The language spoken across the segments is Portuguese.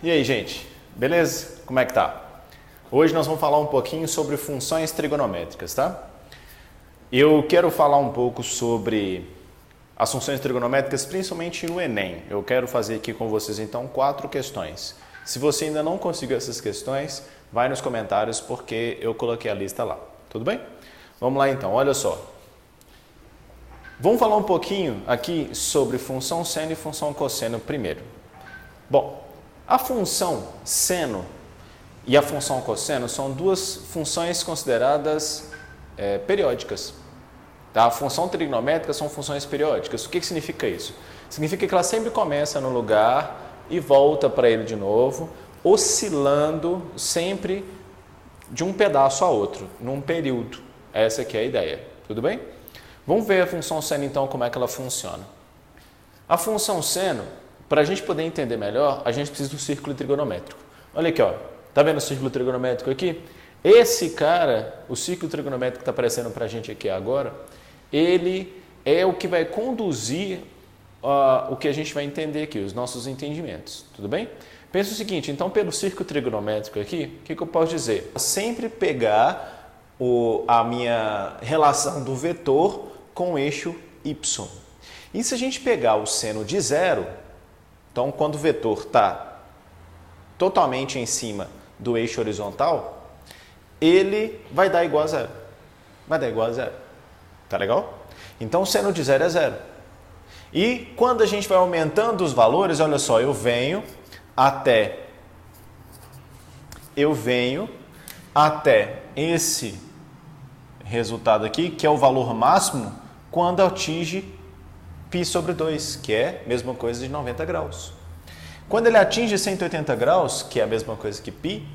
E aí, gente? Beleza? Como é que tá? Hoje nós vamos falar um pouquinho sobre funções trigonométricas, tá? Eu quero falar um pouco sobre as funções trigonométricas, principalmente no Enem. Eu quero fazer aqui com vocês, então, 4 questões. Se você ainda não conseguiu essas questões, vai nos comentários porque eu coloquei a lista lá. Tudo bem? Vamos lá, então. Olha só. Vamos falar um pouquinho aqui sobre função seno e função cosseno primeiro. Bom, a função seno e a função cosseno são duas funções consideradas periódicas. Tá? A função trigonométrica são funções periódicas. O que significa isso? Significa que ela sempre começa no lugar e volta para ele de novo, oscilando sempre de um pedaço a outro, num período. Essa aqui é a ideia. Tudo bem? Vamos ver a função seno, então, como é que ela funciona. A função seno, para a gente poder entender melhor, a gente precisa do círculo trigonométrico. Olha aqui, ó. Tá vendo o círculo trigonométrico aqui? Esse cara, o círculo trigonométrico que está aparecendo para a gente aqui agora, ele é o que vai conduzir o que a gente vai entender aqui, os nossos entendimentos. Tudo bem? Pensa o seguinte, então, pelo círculo trigonométrico aqui, o que eu posso dizer? Sempre pegar a minha relação do vetor com o eixo y. E se a gente pegar o seno de zero, então, quando o vetor está totalmente em cima do eixo horizontal, ele vai dar igual a zero. Vai dar igual a zero. Tá legal? Então, o seno de zero é zero. E quando a gente vai aumentando os valores, olha só, eu venho até esse resultado aqui, que é o valor máximo, quando atinge π sobre 2, que é a mesma coisa de 90 graus. Quando ele atinge 180 graus, que é a mesma coisa que π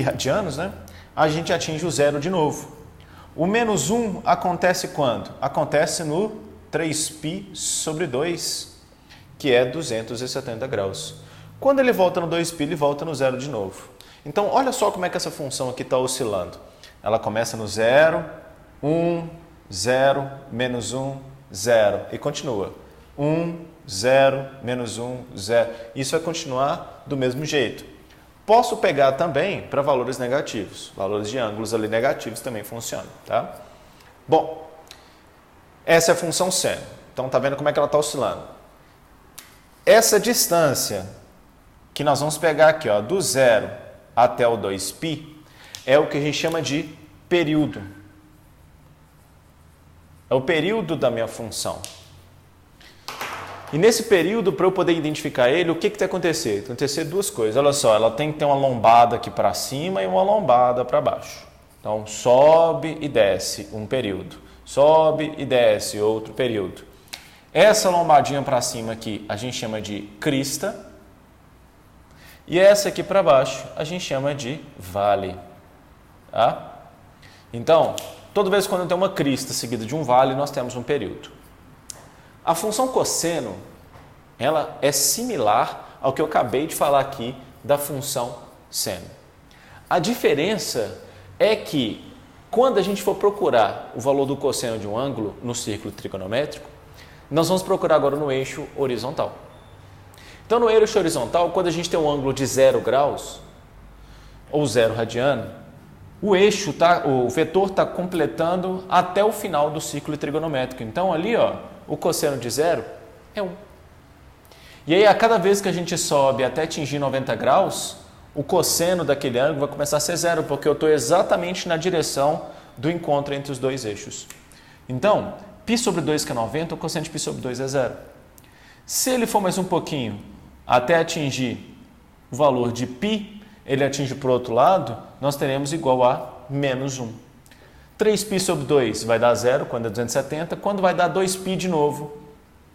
radianos, né? A gente atinge o zero de novo. O menos 1 acontece quando? Acontece no 3π sobre 2, que é 270 graus. Quando ele volta no 2π, ele volta no zero de novo. Então, olha só como é que essa função aqui está oscilando. Ela começa no 0, 1, 0, menos 1, 0 e continua. 1, 0, menos 1, 0. Isso vai continuar do mesmo jeito. Posso pegar também para valores negativos. Valores de ângulos ali negativos também funcionam. Tá? Bom, essa é a função seno. Então, tá vendo como é que ela está oscilando? Essa distância que nós vamos pegar aqui, ó, do 0 até o 2π, é o que a gente chama de período. É o período da minha função. E nesse período, para eu poder identificar ele, o que vai acontecer? Vai acontecer duas coisas. Olha só, ela tem que ter uma lombada aqui para cima e uma lombada para baixo. Então, sobe e desce um período. Sobe e desce outro período. Essa lombadinha para cima aqui a gente chama de crista. E essa aqui para baixo a gente chama de vale. Tá? Então, toda vez quando tem uma crista seguida de um vale, nós temos um período. A função cosseno, ela é similar ao que eu acabei de falar aqui da função seno. A diferença é que quando a gente for procurar o valor do cosseno de um ângulo no círculo trigonométrico, nós vamos procurar agora no eixo horizontal. Então, no eixo horizontal, quando a gente tem um ângulo de 0 graus, ou 0 radiano, o vetor está completando até o final do círculo trigonométrico. Então, ali, ó, o cosseno de 0 é 1. E aí, a cada vez que a gente sobe até atingir 90 graus, o cosseno daquele ângulo vai começar a ser 0, porque eu estou exatamente na direção do encontro entre os dois eixos. Então, π sobre 2, que é 90, o cosseno de π sobre 2 é 0. Se ele for mais um pouquinho até atingir o valor de π, ele atinge para o outro lado, nós teremos igual a menos 1. 3π sobre 2 vai dar 0 quando é 270, quando vai dar 2π de novo,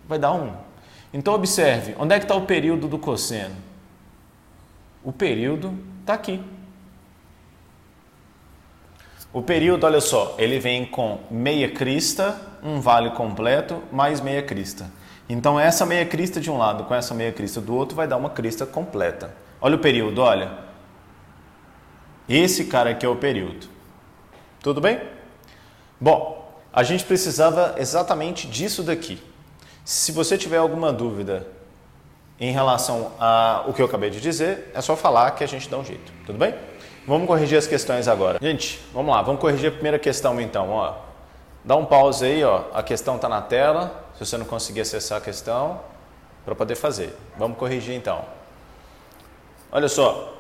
vai dar 1. Então, observe, onde é que está o período do cosseno? O período está aqui. O período, olha só, ele vem com meia crista, um vale completo, mais meia crista. Então, essa meia crista de um lado com essa meia crista do outro vai dar uma crista completa. Olha o período, olha. Esse cara aqui é o período. Tudo bem? Bom, a gente precisava exatamente disso daqui. Se você tiver alguma dúvida em relação ao que eu acabei de dizer, é só falar que a gente dá um jeito, tudo bem? Vamos corrigir as questões agora. Gente, vamos lá, vamos corrigir a primeira questão então, ó. Dá um pause aí, ó, a questão está na tela, se você não conseguir acessar a questão, para poder fazer. Vamos corrigir então. Olha só,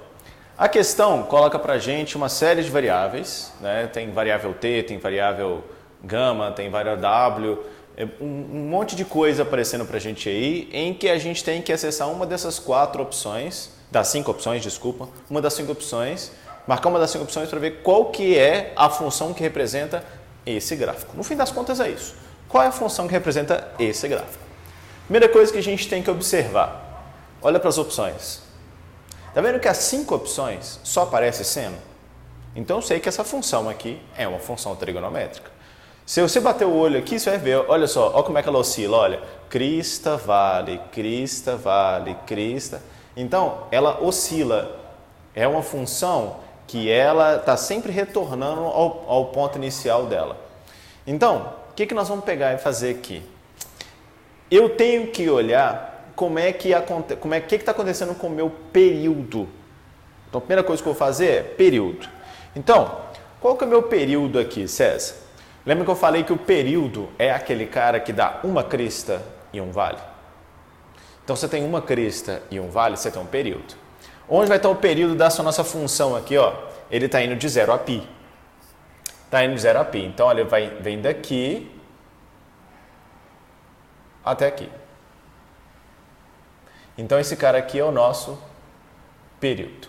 a questão coloca para a gente uma série de variáveis, né? Tem variável t, tem variável gama, tem variável w, um monte de coisa aparecendo para a gente aí, em que a gente tem que acessar uma dessas 4 opções, das 5 opções, desculpa, uma das 5 opções, marcar uma das 5 opções para ver qual que é a função que representa esse gráfico. No fim das contas é isso. Qual é a função que representa esse gráfico? Primeira coisa que a gente tem que observar, olha para as opções. Está vendo que as 5 opções só aparece seno? Então eu sei que essa função aqui é uma função trigonométrica. Se você bater o olho aqui, você vai ver, olha só, olha como é que ela oscila, olha, crista, vale, crista, vale, crista. Então, ela oscila, é uma função que ela está sempre retornando ao ponto inicial dela. Então, o que nós vamos pegar e fazer aqui? Eu tenho que olhar que está acontecendo com o meu período. Então, a primeira coisa que eu vou fazer é período. Então, qual que é o meu período aqui, César? Lembra que eu falei que o período é aquele cara que dá uma crista e um vale? Então, você tem uma crista e um vale, você tem um período. Onde vai estar o período dessa nossa função aqui? Ó? Ele está indo de 0 a π. Está indo de 0 a π. Então, olha, vem daqui até aqui. Então, esse cara aqui é o nosso período.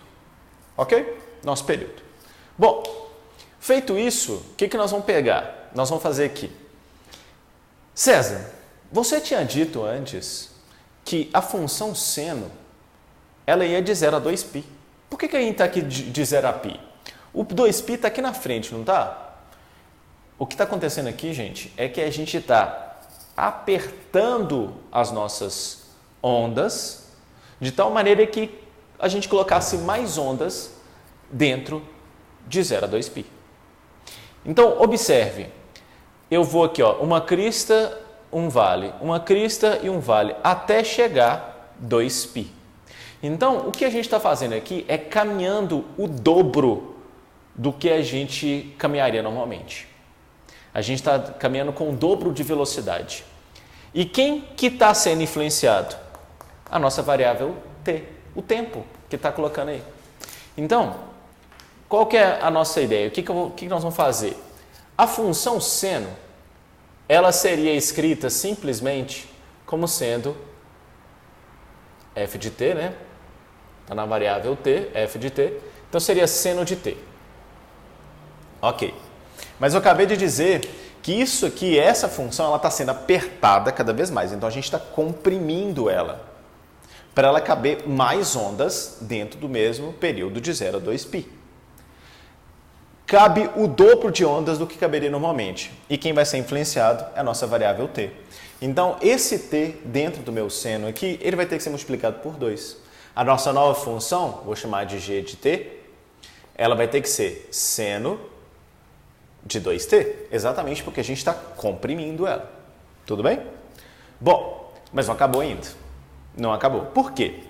Ok? Nosso período. Bom, feito isso, o que nós vamos pegar? Nós vamos fazer aqui. César, você tinha dito antes que a função seno ela ia de 0 a 2π. Por que a gente está aqui de 0 a π? O 2π está aqui na frente, não está? O que está acontecendo aqui, gente, é que a gente está apertando as nossas ondas de tal maneira que a gente colocasse mais ondas dentro de 0 a 2π. Então, observe, eu vou aqui, ó, uma crista, um vale, uma crista e um vale, até chegar 2π. Então, o que a gente está fazendo aqui é caminhando o dobro do que a gente caminharia normalmente. A gente está caminhando com o dobro de velocidade. E quem que está sendo influenciado? A nossa variável t, o tempo que está colocando aí. Então, qual que é a nossa ideia? O que nós vamos fazer? A função seno, ela seria escrita simplesmente como sendo f de t, né? Está na variável t, f de t. Então, seria seno de t. Ok. Mas eu acabei de dizer que isso aqui, essa função, ela está sendo apertada cada vez mais. Então, a gente está comprimindo ela para ela caber mais ondas dentro do mesmo período de 0 a 2π. Cabe o dobro de ondas do que caberia normalmente. E quem vai ser influenciado é a nossa variável t. Então, esse t dentro do meu seno aqui, ele vai ter que ser multiplicado por 2. A nossa nova função, vou chamar de g de t, ela vai ter que ser seno de 2t, exatamente porque a gente está comprimindo ela. Tudo bem? Bom, mas não acabou ainda. Não acabou. Por quê?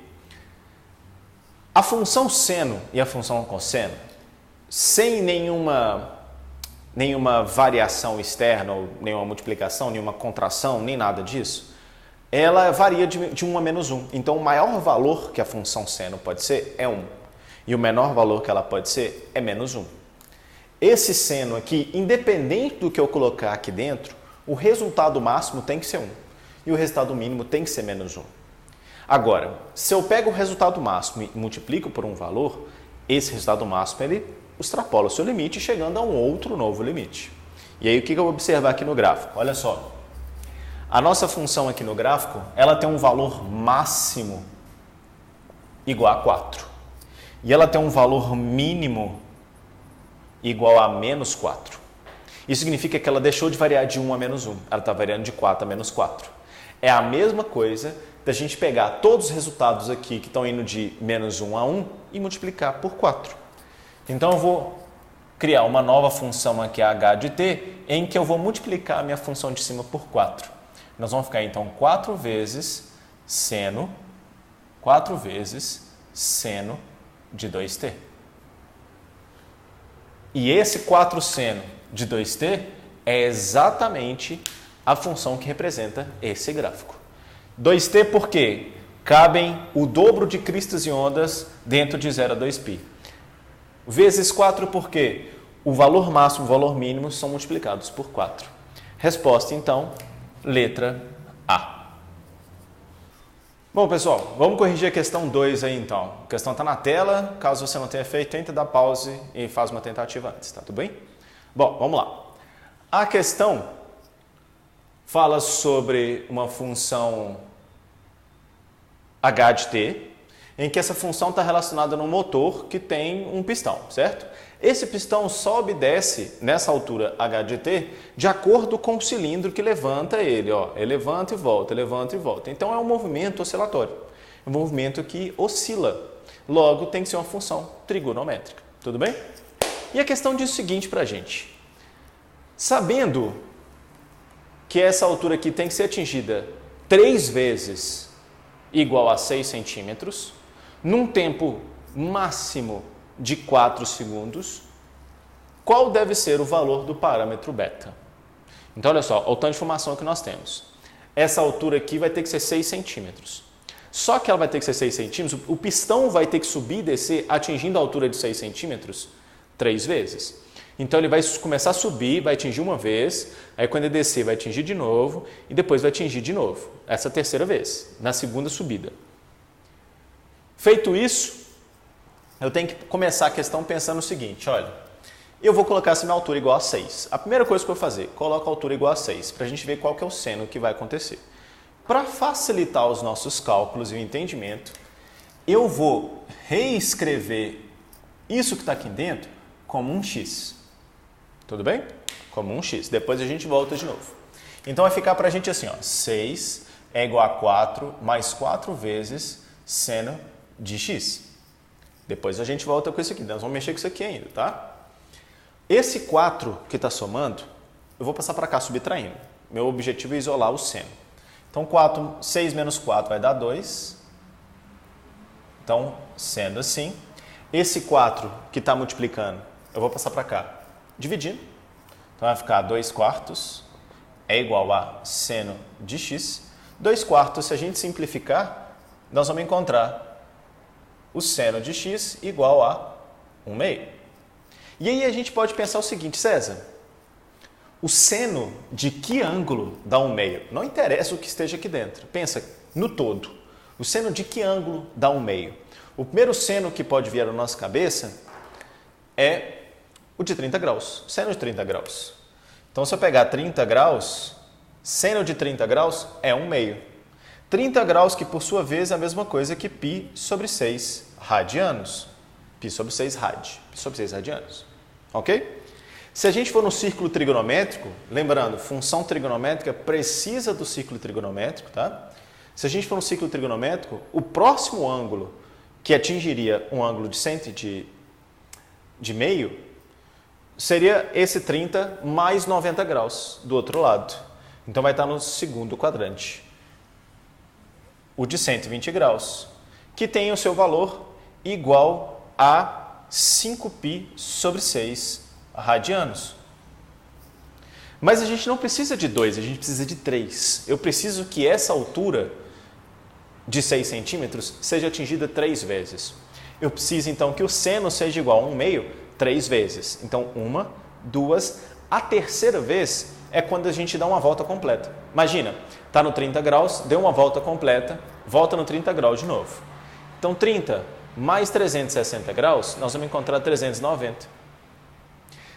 A função seno e a função cosseno, sem nenhuma variação externa, ou nenhuma multiplicação, nenhuma contração, nem nada disso, ela varia de 1 a menos 1. Então, o maior valor que a função seno pode ser é 1. E o menor valor que ela pode ser é menos 1. Esse seno aqui, independente do que eu colocar aqui dentro, o resultado máximo tem que ser 1. E o resultado mínimo tem que ser menos 1. Agora, se eu pego o resultado máximo e multiplico por um valor, esse resultado máximo ele extrapola o seu limite, chegando a um outro novo limite. E aí, o que eu vou observar aqui no gráfico? Olha só. A nossa função aqui no gráfico, ela tem um valor máximo igual a 4. E ela tem um valor mínimo igual a menos 4. Isso significa que ela deixou de variar de 1 a menos 1. Ela está variando de 4 a menos 4. É a mesma coisa da gente pegar todos os resultados aqui que estão indo de menos 1 a 1 e multiplicar por 4. Então, eu vou criar uma nova função aqui, h de t, em que eu vou multiplicar a minha função de cima por 4. Nós vamos ficar, então, 4 vezes seno 4 vezes seno de 2t. E esse 4 seno de 2t é exatamente a função que representa esse gráfico. 2t porque cabem o dobro de cristas e ondas dentro de 0 a 2π. Vezes 4 porque o valor máximo e o valor mínimo são multiplicados por 4. Resposta, então, letra A. Bom, pessoal, vamos corrigir a questão 2 aí, então. A questão está na tela. Caso você não tenha feito, tenta dar pause e faz uma tentativa antes, tá tudo bem? Bom, vamos lá. A questão fala sobre uma função h de t, em que essa função está relacionada num motor que tem um pistão, certo? Esse pistão sobe e desce nessa altura h de t de acordo com o cilindro que levanta ele. Ó. Ele levanta e volta, levanta e volta. Então é um movimento oscilatório, um movimento que oscila. Logo, tem que ser uma função trigonométrica. Tudo bem? E a questão diz o seguinte para a gente. Sabendo que essa altura aqui tem que ser atingida 3 vezes igual a 6 centímetros, num tempo máximo de 4 segundos, qual deve ser o valor do parâmetro beta? Então, olha só, o tanto de informação que nós temos. Essa altura aqui vai ter que ser 6 centímetros. Só que ela vai ter que ser 6 centímetros, o pistão vai ter que subir e descer atingindo a altura de 6 centímetros 3 vezes. Então, ele vai começar a subir, vai atingir uma vez, aí quando ele descer vai atingir de novo e depois vai atingir de novo, essa terceira vez, na segunda subida. Feito isso, eu tenho que começar a questão pensando o seguinte, olha, eu vou colocar essa minha altura igual a 6. A primeira coisa que eu vou fazer, coloco a altura igual a 6, para a gente ver qual que é o seno que vai acontecer. Para facilitar os nossos cálculos e o entendimento, eu vou reescrever isso que está aqui dentro como um x. Tudo bem? Como um x. Depois a gente volta de novo. Então vai ficar para a gente assim, ó, 6 é igual a 4 mais 4 vezes seno de x. Depois a gente volta com isso aqui. Nós vamos mexer com isso aqui ainda, tá? Esse 4 que está somando, eu vou passar para cá subtraindo. Meu objetivo é isolar o seno. Então, 6 menos 4 vai dar 2. Então, sendo assim, esse 4 que está multiplicando, eu vou passar para cá, dividindo. Então, vai ficar 2 quartos é igual a seno de x. 2 quartos, se a gente simplificar, nós vamos encontrar o seno de x igual a 1 meio. E aí a gente pode pensar o seguinte, César, o seno de que ângulo dá 1 meio? Não interessa o que esteja aqui dentro, pensa no todo. O seno de que ângulo dá 1 meio? O primeiro seno que pode vir à nossa cabeça é o de 30 graus, seno de 30 graus. Então, se eu pegar 30 graus, seno de 30 graus é 1 meio. 30 graus que, por sua vez, é a mesma coisa que π sobre 6 radianos. Π sobre 6 rad, π sobre 6 radianos. Ok? Se a gente for no círculo trigonométrico, lembrando, função trigonométrica precisa do círculo trigonométrico, tá? Se a gente for no círculo trigonométrico, o próximo ângulo que atingiria um ângulo de 100 de meio seria esse 30 mais 90 graus do outro lado. Então, vai estar no segundo quadrante. O de 120 graus, que tem o seu valor igual a 5π sobre 6 radianos. Mas a gente não precisa de 2, a gente precisa de 3. Eu preciso que essa altura de 6 centímetros seja atingida 3 vezes. Eu preciso, então, que o seno seja igual a 1 meio 3 vezes. Então, 1, 2, a terceira vez é quando a gente dá uma volta completa. Imagina, está no 30 graus, deu uma volta completa, volta no 30 graus de novo. Então, 30 mais 360 graus, nós vamos encontrar 390.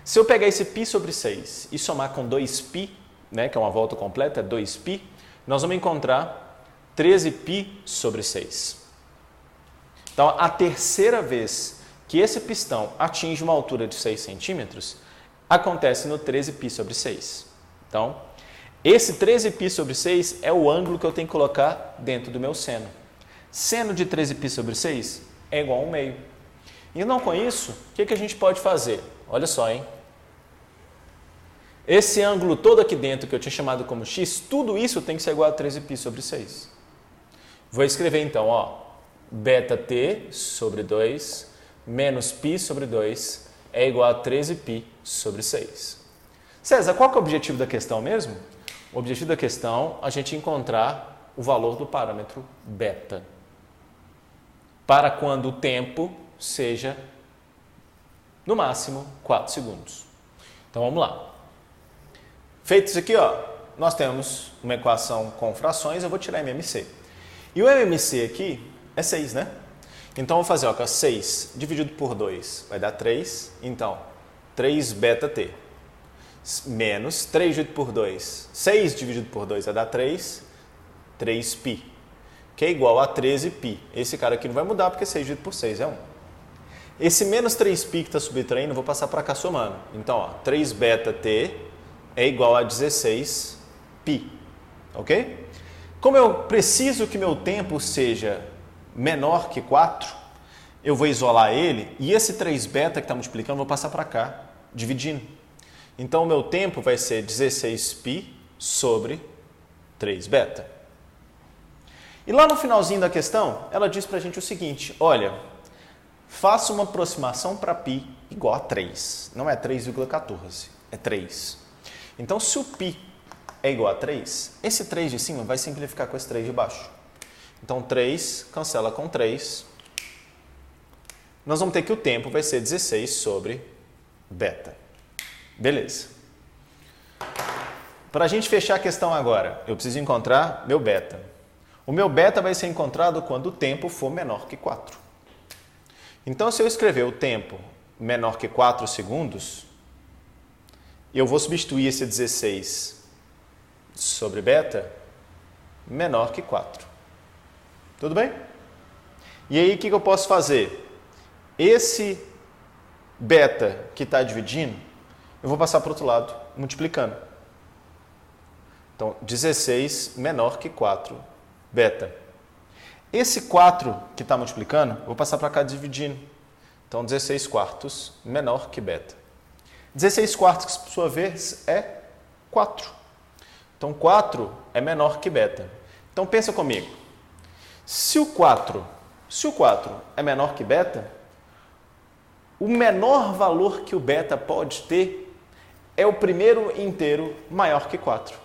Se eu pegar esse π sobre 6 e somar com 2π, né, que é uma volta completa, é 2π, nós vamos encontrar 13π sobre 6. Então, a terceira vez que esse pistão atinge uma altura de 6 centímetros, acontece no 13π sobre 6. Então, esse 13π sobre 6 é o ângulo que eu tenho que colocar dentro do meu seno. Seno de 13π sobre 6 é igual a 1 meio. Então, com isso, o que a gente pode fazer? Olha só, hein? Esse ângulo todo aqui dentro, que eu tinha chamado como x, tudo isso tem que ser igual a 13π sobre 6. Vou escrever, então, ó, beta t sobre 2 menos π sobre 2 é igual a 13π sobre 6. César, qual que é o objetivo da questão mesmo? O objetivo da questão é a gente encontrar o valor do parâmetro beta para quando o tempo seja, no máximo, 4 segundos. Então, vamos lá. Feito isso aqui, ó, nós temos uma equação com frações, eu vou tirar MMC. E o MMC aqui é 6, né? Então, eu vou fazer, ó, 6 dividido por 2 vai dar 3. Então, 3 beta t. Menos 3 dividido por 2. 6 dividido por 2 vai dar 3π. Que é igual a 13π. Esse cara aqui não vai mudar porque 6 dividido por 6 é 1. Esse menos 3π que está subtraindo, eu vou passar para cá somando. Então, ó, 3 beta t é igual a 16π. Ok? Como eu preciso que meu tempo seja menor que 4, eu vou isolar ele e esse 3 beta que está multiplicando, eu vou passar para cá, dividindo. Então, o meu tempo vai ser 16π sobre 3 beta. E lá no finalzinho da questão, ela diz para a gente o seguinte, olha, faça uma aproximação para π igual a 3. Não é 3,14, é 3. Então, se o π é igual a 3, esse 3 de cima vai simplificar com esse 3 de baixo. Então, 3 cancela com 3. Nós vamos ter que o tempo vai ser 16 sobre beta. Beleza. Para a gente fechar a questão agora, eu preciso encontrar meu beta. O meu beta vai ser encontrado quando o tempo for menor que 4. Então, se eu escrever o tempo menor que 4 segundos, eu vou substituir esse 16 sobre beta menor que 4. Tudo bem? E aí, o que eu posso fazer? Esse beta que está dividindo, eu vou passar para o outro lado, multiplicando. Então, 16 menor que 4 beta. Esse 4 que está multiplicando, eu vou passar para cá dividindo. Então, 16 quartos menor que beta. 16 quartos, por sua vez, é 4. Então, 4 é menor que beta. Então, pensa comigo. Se o 4 é menor que beta, o menor valor que o beta pode ter é o primeiro inteiro maior que 4.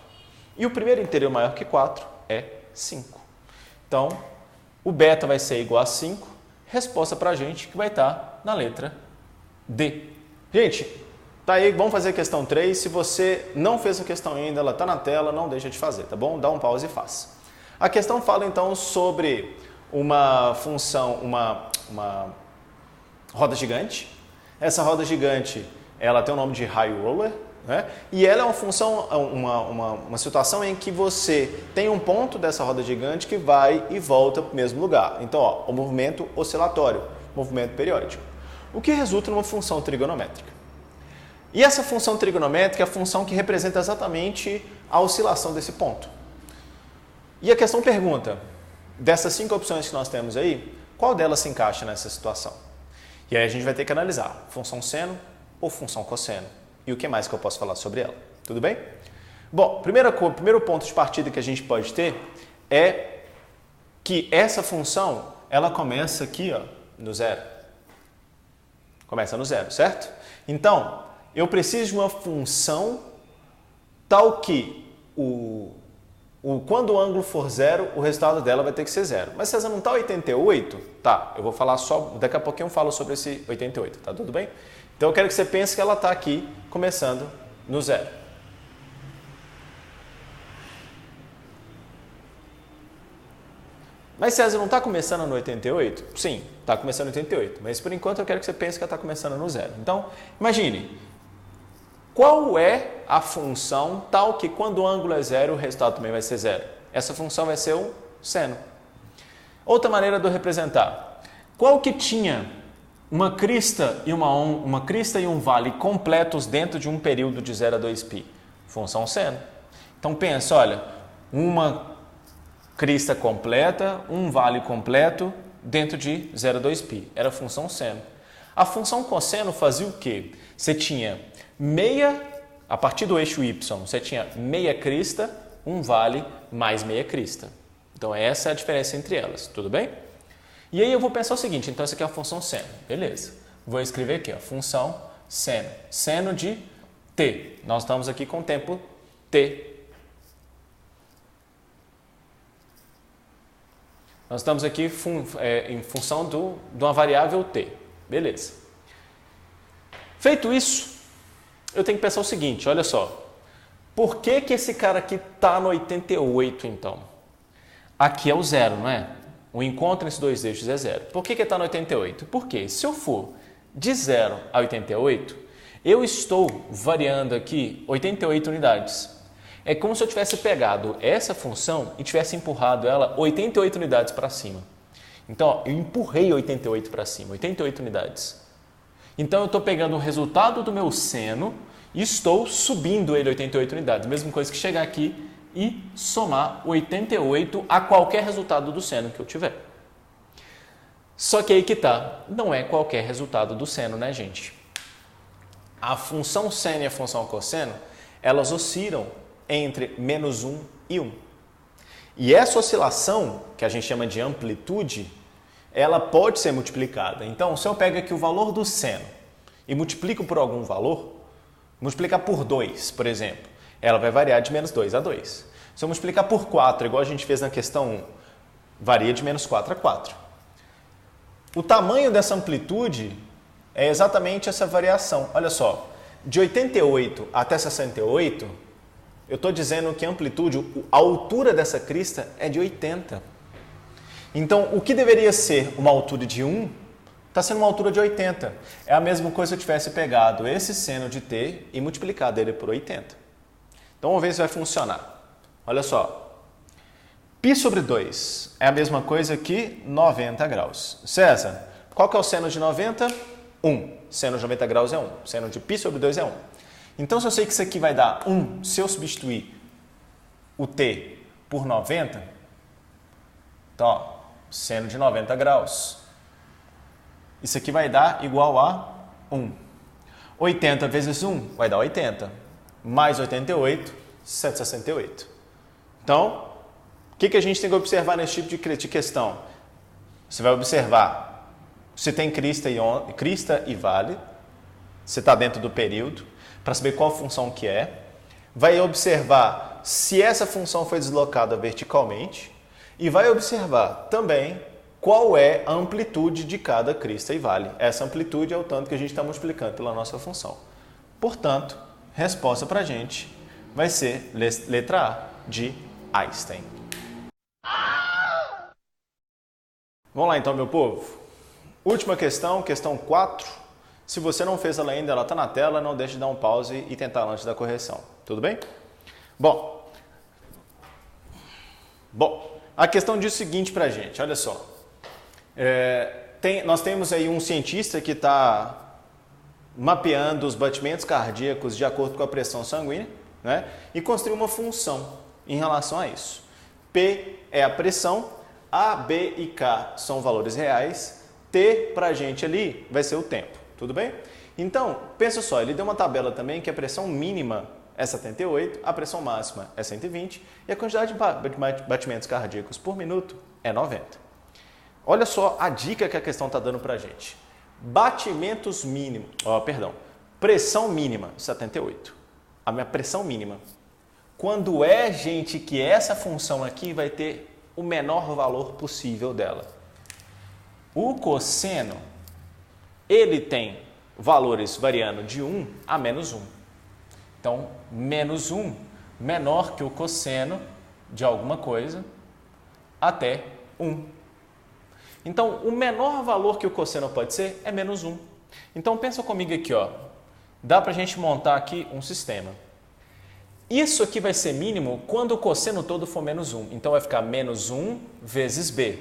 E o primeiro inteiro maior que 4 é 5. Então, o beta vai ser igual a 5. Resposta para a gente que vai estar na letra D. Gente, tá aí, vamos fazer a questão 3. Se você não fez a questão ainda, ela está na tela, não deixa de fazer, tá bom? Dá um pause e faça. A questão fala então sobre uma função, uma roda gigante. Essa roda gigante, ela tem o nome de high roller, né? E ela é uma função, uma situação em que você tem um ponto dessa roda gigante que vai e volta para o mesmo lugar. Então, ó, o movimento oscilatório, movimento periódico, o que resulta numa função trigonométrica. E essa função trigonométrica é a função que representa exatamente a oscilação desse ponto. E a questão pergunta, dessas 5 opções que nós temos aí, qual delas se encaixa nessa situação? E aí a gente vai ter que analisar, função seno ou função cosseno. E o que mais que eu posso falar sobre ela? Tudo bem? Bom, primeiro ponto de partida que a gente pode ter é que essa função, ela começa aqui, ó, no zero. Começa no zero, certo? Então, eu preciso de uma função tal que quando o ângulo for zero, o resultado dela vai ter que ser zero. Mas César, não está 88? Tá, eu vou falar só, daqui a pouquinho eu falo sobre esse 88, tá tudo bem? Então eu quero que você pense que ela está aqui, começando no zero. Mas César, não está começando no 88? Sim, está começando no 88, mas por enquanto eu quero que você pense que ela está começando no zero. Então, imagine, qual é a função tal que quando o ângulo é zero, o resultado também vai ser zero? Essa função vai ser o seno. Outra maneira de eu representar. Qual que tinha uma crista e um vale completos dentro de um período de 0 a 2π? Função seno. Então pensa, olha, uma crista completa, um vale completo dentro de 0 a 2π. Era a função seno. A função cosseno fazia o quê? Você tinha a partir do eixo y, você tinha meia crista, um vale mais meia crista. Então essa é a diferença entre elas, tudo bem? E aí eu vou pensar o seguinte, então essa aqui é a função seno, beleza. Vou escrever aqui, ó, função seno, seno de t. Nós estamos aqui com o tempo t. Nós estamos aqui em função de uma variável t, beleza. Feito isso, eu tenho que pensar o seguinte, olha só. Por que esse cara aqui está no 88, então? Aqui é o zero, não é? O encontro entre esses dois eixos é zero. Por que está no 88? Porque se eu for de 0 a 88, eu estou variando aqui 88 unidades. É como se eu tivesse pegado essa função e tivesse empurrado ela 88 unidades para cima. Então, ó, eu empurrei 88 para cima, 88 unidades. Então, eu estou pegando o resultado do meu seno e estou subindo ele 88 unidades. Mesma coisa que chegar aqui e somar 88 a qualquer resultado do seno que eu tiver. Só que aí que tá, não é qualquer resultado do seno, né, gente? A função seno e a função cosseno, elas oscilam entre menos 1 e 1. E essa oscilação, que a gente chama de amplitude, ela pode ser multiplicada. Então, se eu pego aqui o valor do seno e multiplico por algum valor, multiplicar por 2, por exemplo, ela vai variar de menos 2 a 2. Se eu multiplicar por 4, igual a gente fez na questão 1, varia de menos 4 a 4. O tamanho dessa amplitude é exatamente essa variação. Olha só, de 88 até 68, eu estou dizendo que a amplitude, a altura dessa crista é de 80. Então, o que deveria ser uma altura de 1, está sendo uma altura de 80. É a mesma coisa se eu tivesse pegado esse seno de t e multiplicado ele por 80. Então, vamos ver se vai funcionar. Olha só, π sobre 2 é a mesma coisa que 90 graus. César, qual que é o seno de 90? 1. Seno de 90 graus é 1. Seno de π sobre 2 é 1. Então, se eu sei que isso aqui vai dar 1, se eu substituir o t por 90, então, ó, seno de 90 graus. Isso aqui vai dar igual a 1. 80 vezes 1 vai dar 80. Mais 88, 168. Então, o que a gente tem que observar nesse tipo de questão? Você vai observar se tem crista e vale, se está dentro do período, para saber qual função que é. Vai observar se essa função foi deslocada verticalmente e vai observar também qual é a amplitude de cada crista e vale. Essa amplitude é o tanto que a gente está multiplicando pela nossa função. Portanto, resposta para a gente vai ser letra A de Einstein. Vamos lá então, meu povo. Última questão, questão 4. Se você não fez ela ainda, ela está na tela, não deixe de dar um pause e tentar antes da correção. Tudo bem? Bom, a questão diz o seguinte para a gente, olha só. Nós temos aí um cientista que está mapeando os batimentos cardíacos de acordo com a pressão sanguínea, né? E construiu uma função em relação a isso. P é a pressão, A, B e K são valores reais, T para a gente ali vai ser o tempo, tudo bem? Então, pensa só, ele deu uma tabela também que a pressão mínima é 78, a pressão máxima é 120 e a quantidade de batimentos cardíacos por minuto é 90. Olha só a dica que a questão está dando para a gente. Batimentos mínimos, pressão mínima, 78. A minha pressão mínima. Quando é, gente, que essa função aqui vai ter o menor valor possível dela? O cosseno, ele tem valores variando de 1 a menos 1. Então, menos 1 menor que o cosseno de alguma coisa até 1. Então, o menor valor que o cosseno pode ser é menos 1. Então, pensa comigo aqui, ó. Dá para a gente montar aqui um sistema. Isso aqui vai ser mínimo quando o cosseno todo for menos 1. Então, vai ficar menos 1 vezes B.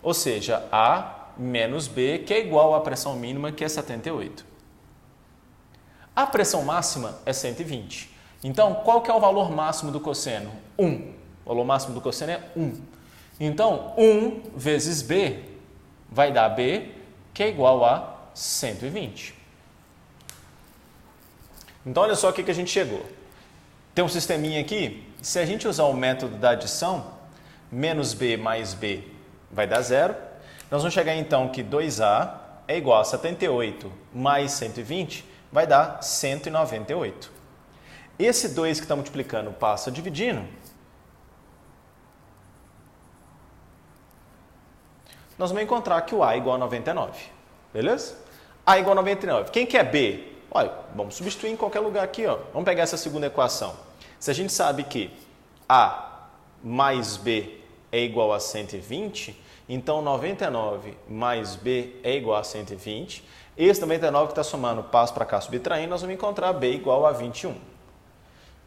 Ou seja, A menos B, que é igual à pressão mínima, que é 78. A pressão máxima é 120. Então, qual que é o valor máximo do cosseno? 1. O valor máximo do cosseno é 1. Então, 1 vezes B vai dar B, que é igual a 120. Então, olha só o que a gente chegou. Tem um sisteminha aqui, se a gente usar o método da adição, menos B mais B vai dar 0. Nós vamos chegar então que 2A é igual a 78 mais 120, vai dar 198. Esse 2 que está multiplicando passa dividindo. Nós vamos encontrar que o A é igual a 99, beleza? A é igual a 99. Quem que é B? Olha, vamos substituir em qualquer lugar aqui, ó. Vamos pegar essa segunda equação. Se a gente sabe que A mais B é igual a 120, então 99 mais B é igual a 120. Esse 99 que está somando, passo para cá subtraindo, nós vamos encontrar B igual a 21.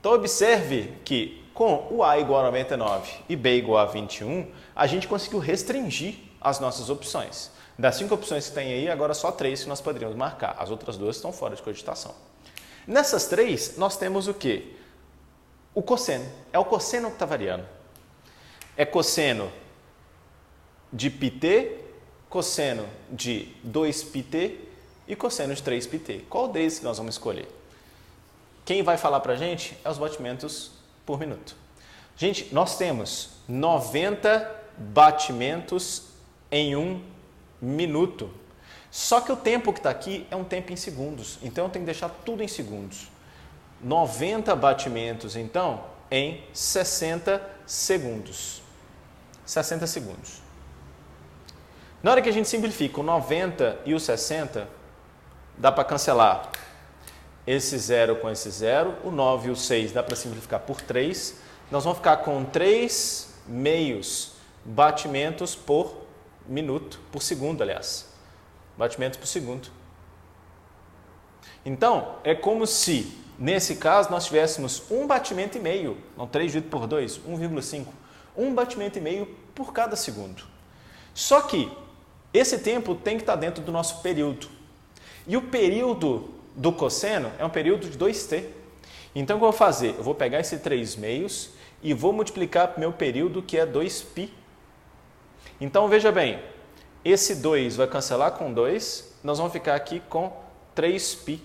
Então observe que com o A igual a 99 e B igual a 21, a gente conseguiu restringir as nossas opções. Das 5 opções que tem aí, agora só 3 que nós poderíamos marcar. As outras 2 estão fora de cogitação. Nessas 3, nós temos o quê? O cosseno. É o cosseno que está variando. É cosseno de πt, cosseno de 2πt e cosseno de 3πt. Qual deles que nós vamos escolher? Quem vai falar para a gente é os batimentos por minuto. Gente, nós temos 90 batimentos em 1 minuto. Só que o tempo que está aqui é um tempo em segundos, então eu tenho que deixar tudo em segundos. 90 batimentos, então, em 60 segundos. 60 segundos. Na hora que a gente simplifica o 90 e o 60, dá para cancelar esse 0 com esse 0, o 9 e o 6 dá para simplificar por 3. Nós vamos ficar com 3 meios batimentos por minuto, por segundo, aliás. Batimentos por segundo. Então, é como se, nesse caso, nós tivéssemos um batimento e meio, não 3 dividido por 2, 1,5. Um batimento e meio por cada segundo. Só que esse tempo tem que estar dentro do nosso período. E o período do cosseno é um período de 2t. Então, o que eu vou fazer? Eu vou pegar esse 3 meios e vou multiplicar pelo meu período, que é 2π. Então, veja bem, esse 2 vai cancelar com 2, nós vamos ficar aqui com 3π.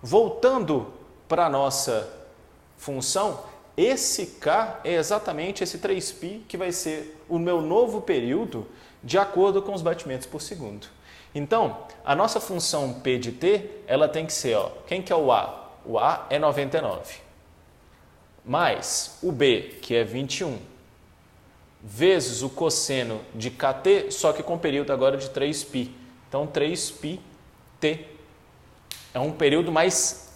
Voltando para a nossa função, esse k é exatamente esse 3π que vai ser o meu novo período de acordo com os batimentos por segundo. Então, a nossa função P de t, ela tem que ser, ó, quem que é o A? O A é 99, mais o B, que é 21, vezes o cosseno de kt, só que com período agora de 3π. Então, 3πt é um período mais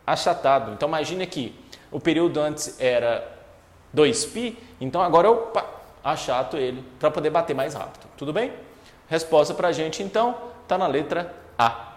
achatado. Então, imagine que o período antes era 2π, então agora eu achato ele para poder bater mais rápido. Tudo bem? Resposta para a gente, então, está na letra A.